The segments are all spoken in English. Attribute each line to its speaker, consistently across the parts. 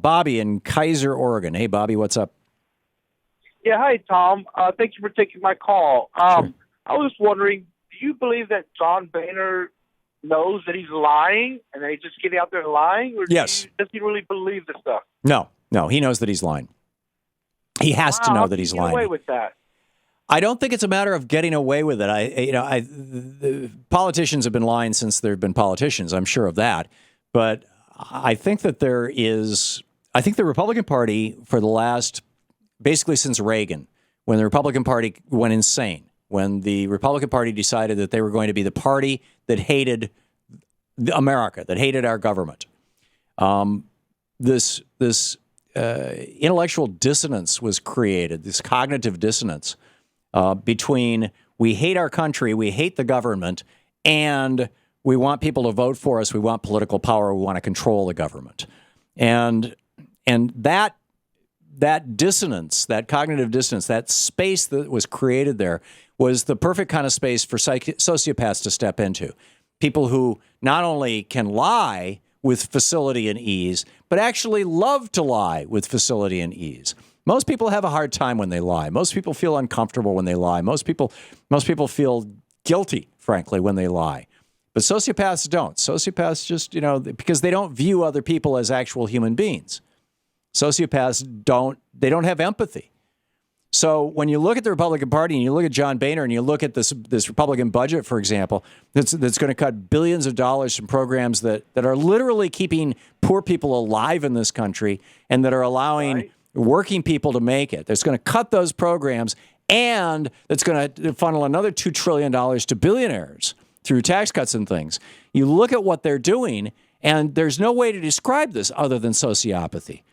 Speaker 1: Bobby in Kaiser, Oregon. Hey, Bobby, what's up?
Speaker 2: Yeah, hi, Tom. Thank you for taking my call.
Speaker 1: Sure.
Speaker 2: I was wondering, do you believe that John Boehner knows that he's lying and that he's just getting out there lying? Or
Speaker 1: Yes.
Speaker 2: does he really believe this stuff?
Speaker 1: No, he knows that he's lying. He has to know that he's lying.
Speaker 2: How can he get away with that?
Speaker 1: I don't think it's a matter of getting away with it. The politicians have been lying since there have been politicians. I'm sure of that. But I think that I think the Republican Party for the last, basically since Reagan, when the Republican Party went insane, when the Republican Party decided that they were going to be the party that hated America, that hated our government, this intellectual dissonance was created, this cognitive dissonance between we hate our country, we hate the government, and we want people to vote for us, we want political power, we want to control the government. And that dissonance, that cognitive dissonance, that space that was created there was the perfect kind of space for sociopaths to step into. People who not only can lie with facility and ease, but actually love to lie with facility and ease. Most people have a hard time when they lie. Most people feel uncomfortable when they lie. Most people feel guilty, frankly, when they lie. But sociopaths don't. Sociopaths just, because they don't view other people as actual human beings. Sociopaths don't have empathy. So when you look at the Republican Party and you look at John Boehner and you look at this Republican budget, for example, that's going to cut billions of dollars from programs that are literally keeping poor people alive in this country and that are allowing working people to make it. That's going to cut those programs, and that's going to funnel another $2 trillion to billionaires through tax cuts and things. You look at what they're doing, and there's no way to describe this other than sociopathy.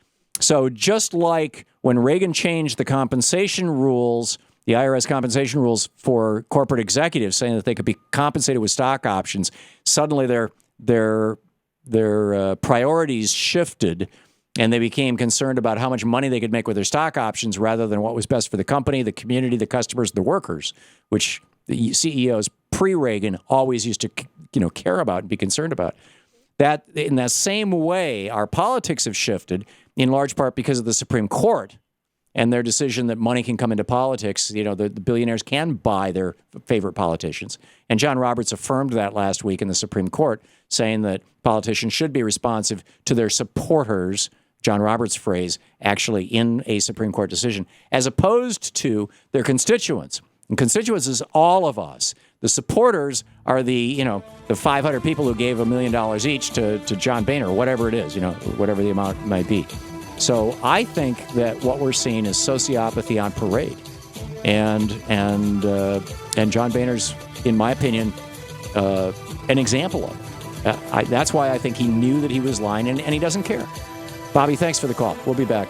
Speaker 1: So just like when Reagan changed the compensation rules, the IRS compensation rules for corporate executives, saying that they could be compensated with stock options, suddenly their priorities shifted, and they became concerned about how much money they could make with their stock options rather than what was best for the company, the community, the customers, the workers, which the CEOs pre-Reagan always used to care about and be concerned about. That in that same way, our politics have shifted, in large part because of the Supreme Court and their decision that money can come into politics. The billionaires can buy their favorite politicians. And John Roberts affirmed that last week in the Supreme Court, saying that politicians should be responsive to their supporters, John Roberts' phrase, actually in a Supreme Court decision, as opposed to their constituents. And constituents is all of us. The supporters are the 500 people who gave $1 million each to John Boehner, or whatever it is, whatever the amount might be. So I think that what we're seeing is sociopathy on parade, and John Boehner's, in my opinion, an example of it. That's why I think he knew that he was lying, and he doesn't care. Bobby, thanks for the call. We'll be back.